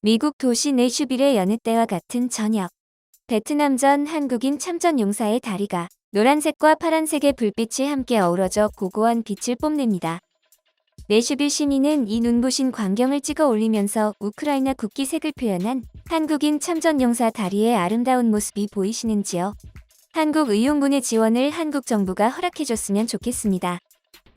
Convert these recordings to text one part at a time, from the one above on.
미국 도시 내슈빌의 여느 때와 같은 저녁. 베트남전 한국인 참전용사의 다리가 노란색과 파란색의 불빛이 함께 어우러져 고고한 빛을 뽐냅니다. 내슈빌 시민은 이 눈부신 광경을 찍어 올리면서 우크라이나 국기색을 표현한 한국인 참전용사 다리의 아름다운 모습이 보이시는지요? 한국 의용군의 지원을 한국 정부가 허락해줬으면 좋겠습니다.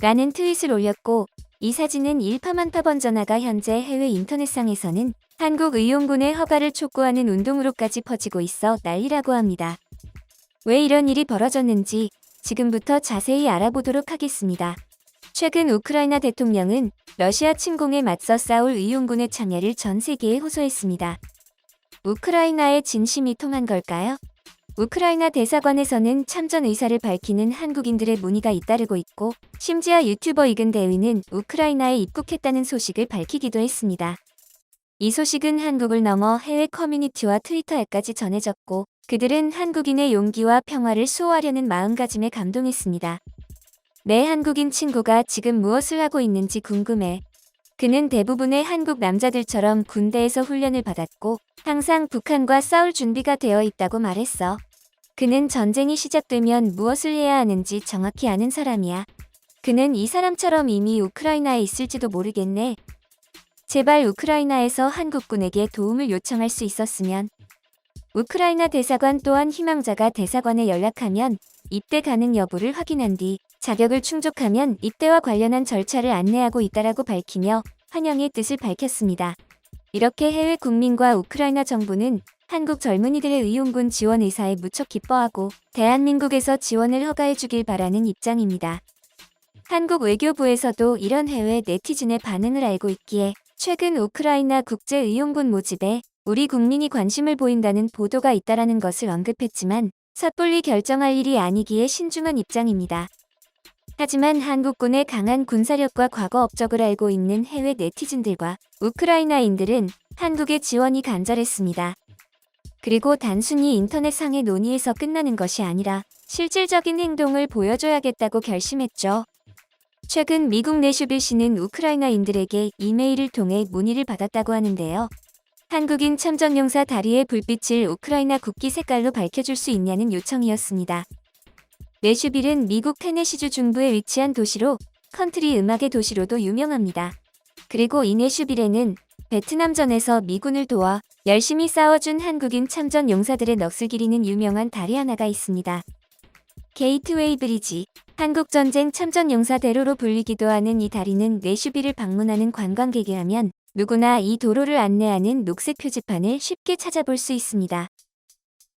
라는 트윗을 올렸고, 이 사진은 일파만파 번져나가 현재 해외 인터넷상에서는 한국 의용군의 허가를 촉구하는 운동으로까지 퍼지고 있어 난리라고 합니다. 왜 이런 일이 벌어졌는지 지금부터 자세히 알아보도록 하겠습니다. 최근 우크라이나 대통령은 러시아 침공에 맞서 싸울 의용군의 참여를 전 세계에 호소했습니다. 우크라이나의 진심이 통한 걸까요? 우크라이나 대사관에서는 참전 의사를 밝히는 한국인들의 문의가 잇따르고 있고, 심지어 유튜버 이근 대위는 우크라이나에 입국했다는 소식을 밝히기도 했습니다. 이 소식은 한국을 넘어 해외 커뮤니티와 트위터에까지 전해졌고, 그들은 한국인의 용기와 평화를 수호하려는 마음가짐에 감동했습니다. 내 한국인 친구가 지금 무엇을 하고 있는지 궁금해. 그는 대부분의 한국 남자들처럼 군대에서 훈련을 받았고 항상 북한과 싸울 준비가 되어 있다고 말했어. 그는 전쟁이 시작되면 무엇을 해야 하는지 정확히 아는 사람이야. 그는 이 사람처럼 이미 우크라이나에 있을지도 모르겠네. 제발 우크라이나에서 한국군에게 도움을 요청할 수 있었으면. 우크라이나 대사관 또한 희망자가 대사관에 연락하면 입대 가능 여부를 확인한 뒤 자격을 충족하면 입대와 관련한 절차를 안내하고 있다라고 밝히며 환영의 뜻을 밝혔습니다. 이렇게 해외 국민과 우크라이나 정부는 한국 젊은이들의 의용군 지원 의사에 무척 기뻐하고 대한민국에서 지원을 허가해주길 바라는 입장입니다. 한국 외교부에서도 이런 해외 네티즌의 반응을 알고 있기에 최근 우크라이나 국제의용군 모집에 우리 국민이 관심을 보인다는 보도가 있다라는 것을 언급했지만 섣불리 결정할 일이 아니기에 신중한 입장입니다. 하지만 한국군의 강한 군사력과 과거 업적을 알고 있는 해외 네티즌들과 우크라이나인들은 한국의 지원이 간절했습니다. 그리고 단순히 인터넷상의 논의에서 끝나는 것이 아니라 실질적인 행동을 보여줘야겠다고 결심했죠. 최근 미국 내슈빌 시는 우크라이나인들에게 이메일을 통해 문의를 받았다고 하는데요. 한국인 참전용사 다리의 불빛을 우크라이나 국기 색깔로 밝혀줄 수 있냐는 요청이었습니다. 내슈빌은 미국 테네시주 중부에 위치한 도시로 컨트리 음악의 도시로도 유명합니다. 그리고 이 내슈빌에는 베트남전에서 미군을 도와 열심히 싸워준 한국인 참전 용사들의 넋을 기리는 유명한 다리 하나가 있습니다. 게이트웨이 브리지, 한국전쟁 참전 용사 대로로 불리기도 하는 이 다리는 내슈빌을 방문하는 관광객이 라면 누구나 이 도로를 안내하는 녹색 표지판을 쉽게 찾아볼 수 있습니다.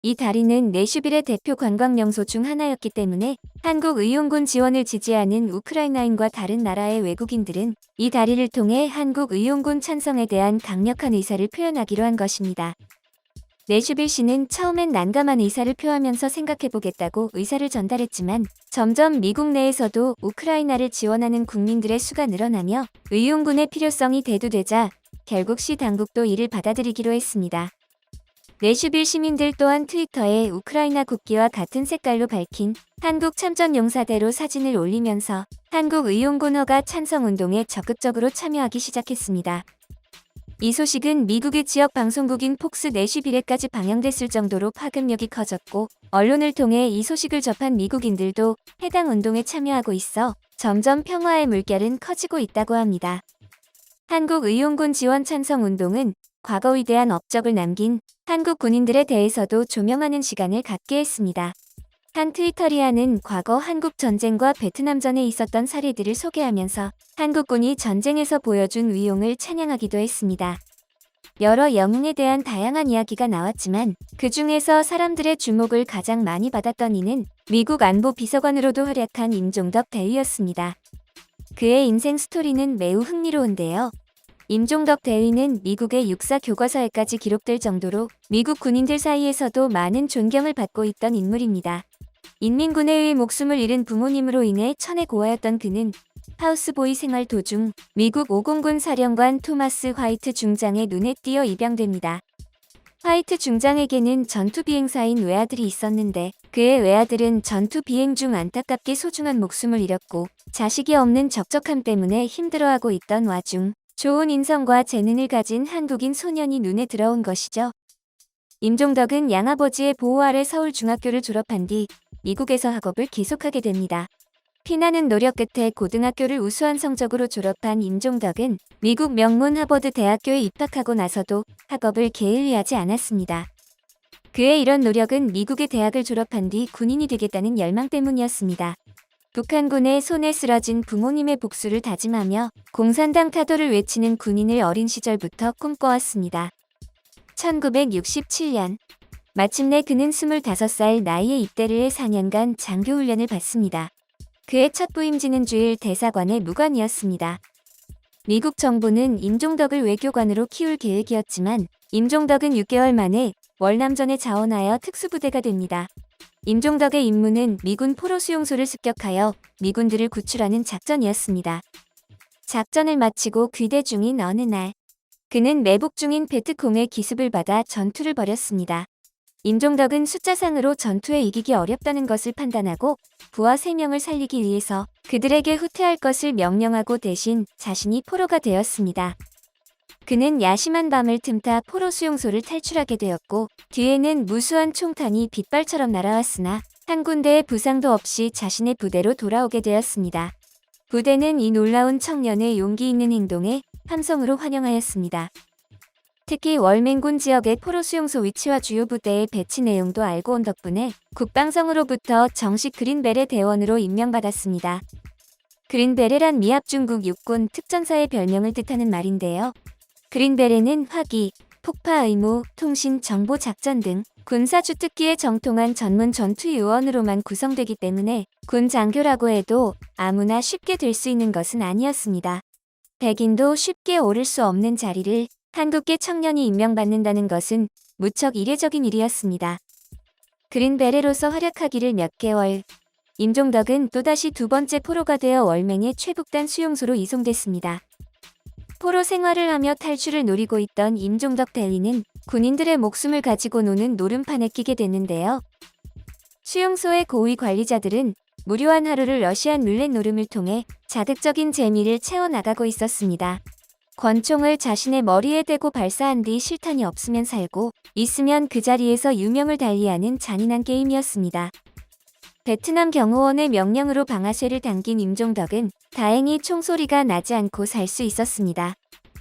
이 다리는 내슈빌의 대표 관광 명소 중 하나였기 때문에 한국 의용군 지원을 지지하는 우크라이나인과 다른 나라의 외국인들은 이 다리를 통해 한국 의용군 찬성에 대한 강력한 의사를 표현하기로 한 것입니다. 내슈빌 시는 처음엔 난감한 의사를 표하면서 생각해보겠다고 의사를 전달했지만 점점 미국 내에서도 우크라이나를 지원하는 국민들의 수가 늘어나며 의용군의 필요성이 대두되자 결국 시 당국도 이를 받아들이기로 했습니다. 내슈빌 시민들 또한 트위터에 우크라이나 국기와 같은 색깔로 밝힌 한국 참전 용사대로 사진을 올리면서 한국 의용군 허가 찬성 운동에 적극적으로 참여하기 시작했습니다. 이 소식은 미국의 지역 방송국인 폭스 내슈빌에까지 방영됐을 정도로 파급력이 커졌고 언론을 통해 이 소식을 접한 미국인들도 해당 운동에 참여하고 있어 점점 평화의 물결은 커지고 있다고 합니다. 한국 의용군 지원 찬성 운동은 과거 위대한 업적을 남긴 한국 군인들에 대해서도 조명하는 시간을 갖게 했습니다. 한 트위터리아는 과거 한국 전쟁과 베트남전에 있었던 사례들을 소개하면서 한국군이 전쟁에서 보여준 위용을 찬양하기도 했습니다. 여러 영웅에 대한 다양한 이야기가 나왔지만 그 중에서 사람들의 주목을 가장 많이 받았던 이는 미국 안보 비서관으로도 활약한 임종덕 대위였습니다. 그의 인생 스토리는 매우 흥미로운데요. 임종덕 대위는 미국의 육사 교과서에까지 기록될 정도로 미국 군인들 사이에서도 많은 존경을 받고 있던 인물입니다. 인민군에 의해 목숨을 잃은 부모님으로 인해 천에 고아였던 그는 하우스보이 생활 도중 미국 5공군 사령관 토마스 화이트 중장의 눈에 띄어 입양됩니다. 화이트 중장에게는 전투 비행사인 외아들이 있었는데 그의 외아들은 전투 비행 중 안타깝게 소중한 목숨을 잃었고 자식이 없는 적적함 때문에 힘들어하고 있던 와중 좋은 인성과 재능을 가진 한국인 소년이 눈에 들어온 것이죠. 임종덕은 양아버지의 보호 아래 서울 중학교를 졸업한 뒤 미국에서 학업을 계속하게 됩니다. 피나는 노력 끝에 고등학교를 우수한 성적으로 졸업한 임종덕은 미국 명문 하버드 대학교에 입학하고 나서도 학업을 게을리하지 않았습니다. 그의 이런 노력은 미국의 대학을 졸업한 뒤 군인이 되겠다는 열망 때문이었습니다. 북한군의 손에 쓰러진 부모님의 복수를 다짐하며 공산당 타도를 외치는 군인을 어린 시절부터 꿈꿔왔습니다. 1967년 마침내 그는 25살 나이에 입대를 해 4년간 장교훈련을 받습니다. 그의 첫 부임지는 주일 대사관의 무관이었습니다. 미국 정부는 임종덕을 외교관으로 키울 계획이었지만 임종덕은 6개월 만에 월남전에 자원하여 특수부대가 됩니다. 임종덕의 임무는 미군 포로 수용소를 습격하여 미군들을 구출하는 작전이었습니다. 작전을 마치고 귀대 중인 어느 날, 그는 매복 중인 베트콩의 기습을 받아 전투를 벌였습니다. 임종덕은 숫자상으로 전투에 이기기 어렵다는 것을 판단하고 부하 3명을 살리기 위해서 그들에게 후퇴할 것을 명령하고 대신 자신이 포로가 되었습니다. 그는 야심한 밤을 틈타 포로 수용소를 탈출하게 되었고 뒤에는 무수한 총탄이 빗발처럼 날아왔으나 한 군데의 부상도 없이 자신의 부대로 돌아오게 되었습니다. 부대는 이 놀라운 청년의 용기 있는 행동에 함성으로 환영하였습니다. 특히 월맹군 지역의 포로 수용소 위치와 주요 부대의 배치 내용도 알고 온 덕분에 국방성으로부터 정식 그린베레 대원으로 임명받았습니다. 그린베레란 미합 중국 육군 특전사의 별명을 뜻하는 말인데요. 그린베레는 화기, 폭파 의무, 통신, 정보 작전 등 군사주특기에 정통한 전문 전투 요원으로만 구성되기 때문에 군 장교라고 해도 아무나 쉽게 될 수 있는 것은 아니었습니다. 백인도 쉽게 오를 수 없는 자리를 한국계 청년이 임명받는다는 것은 무척 이례적인 일이었습니다. 그린베레로서 활약하기를 몇 개월, 임종덕은 또다시 두 번째 포로가 되어 월맹의 최북단 수용소로 이송됐습니다. 포로 생활을 하며 탈출을 노리고 있던 임종덕 대위는 군인들의 목숨을 가지고 노는 노름판에 끼게 됐는데요. 수용소의 고위 관리자들은 무료한 하루를 러시안 룰렛 노름을 통해 자극적인 재미를 채워나가고 있었습니다. 권총을 자신의 머리에 대고 발사한 뒤 실탄이 없으면 살고 있으면 그 자리에서 유명을 달리하는 잔인한 게임이었습니다. 베트남 경호원의 명령으로 방아쇠를 당긴 임종덕은 다행히 총소리가 나지 않고 살 수 있었습니다.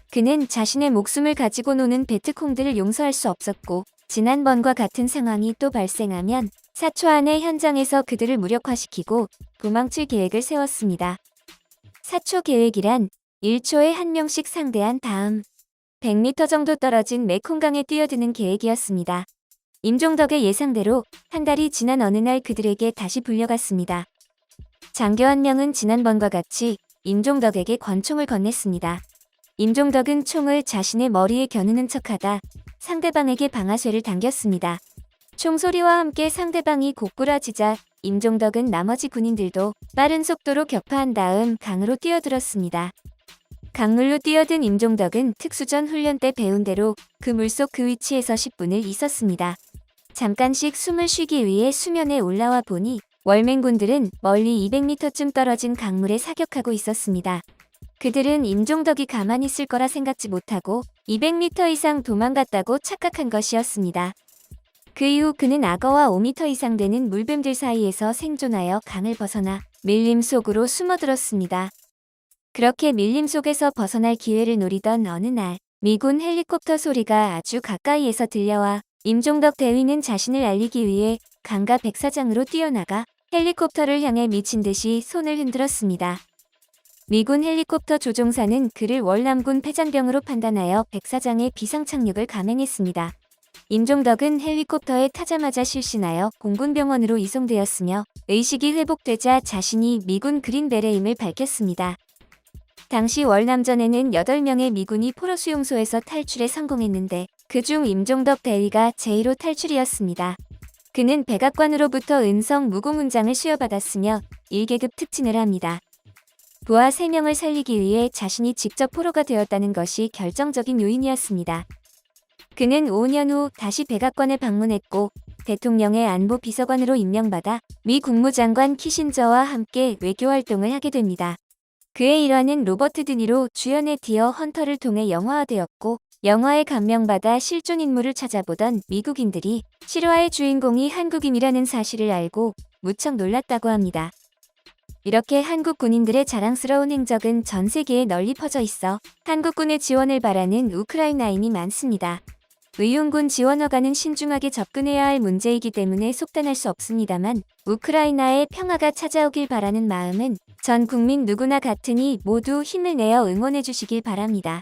그는 자신의 목숨을 가지고 노는 베트콩들을 용서할 수 없었고 지난번과 같은 상황이 또 발생하면 4초 안에 현장에서 그들을 무력화시키고 도망칠 계획을 세웠습니다. 4초 계획이란 1초에 한 명씩 상대한 다음 100m 정도 떨어진 메콩강에 뛰어드는 계획이었습니다. 임종덕의 예상대로 한 달이 지난 어느 날 그들에게 다시 불려갔습니다. 장교 한 명은 지난번과 같이 임종덕에게 권총을 건넸습니다. 임종덕은 총을 자신의 머리에 겨누는 척하다 상대방에게 방아쇠를 당겼습니다. 총소리와 함께 상대방이 고꾸라지자 임종덕은 나머지 군인들도 빠른 속도로 격파한 다음 강으로 뛰어들었습니다. 강물로 뛰어든 임종덕은 특수전 훈련 때 배운 대로 그 물속 그 위치에서 10분을 있었습니다. 잠깐씩 숨을 쉬기 위해 수면에 올라와 보니 월맹군들은 멀리 200m쯤 떨어진 강물에 사격하고 있었습니다. 그들은 임종덕이 가만히 있을 거라 생각지 못하고 200m 이상 도망갔다고 착각한 것이었습니다. 그 이후 그는 악어와 5m 이상 되는 물뱀들 사이에서 생존하여 강을 벗어나 밀림 속으로 숨어들었습니다. 그렇게 밀림 속에서 벗어날 기회를 노리던 어느 날 미군 헬리콥터 소리가 아주 가까이에서 들려와 임종덕 대위는 자신을 알리기 위해 강가 백사장으로 뛰어나가 헬리콥터를 향해 미친 듯이 손을 흔들었습니다. 미군 헬리콥터 조종사는 그를 월남군 패잔병으로 판단하여 백사장에 비상착륙을 감행했습니다. 임종덕은 헬리콥터에 타자마자 실신하여 공군병원으로 이송되었으며 의식이 회복되자 자신이 미군 그린베레임을 밝혔습니다. 당시 월남전에는 8명의 미군이 포로 수용소에서 탈출에 성공했는데 그중 임종덕 대위가 제1호 탈출이었습니다. 그는 백악관으로부터 은성 무공훈장을 수여받았으며 1계급 특진을 합니다. 부하 3명을 살리기 위해 자신이 직접 포로가 되었다는 것이 결정적인 요인이었습니다. 그는 5년 후 다시 백악관에 방문했고 대통령의 안보 비서관으로 임명받아 미 국무장관 키신저와 함께 외교활동을 하게 됩니다. 그의 일화는 로버트 드니로 주연의 디어 헌터를 통해 영화화되었고, 영화에 감명받아 실존 인물을 찾아보던 미국인들이 실화의 주인공이 한국인이라는 사실을 알고 무척 놀랐다고 합니다. 이렇게 한국 군인들의 자랑스러운 행적은 전 세계에 널리 퍼져 있어 한국군의 지원을 바라는 우크라이나인이 많습니다. 의용군 지원 허가는 신중하게 접근해야 할 문제이기 때문에 속단할 수 없습니다만, 우크라이나의 평화가 찾아오길 바라는 마음은 전 국민 누구나 같으니 모두 힘을 내어 응원해 주시길 바랍니다.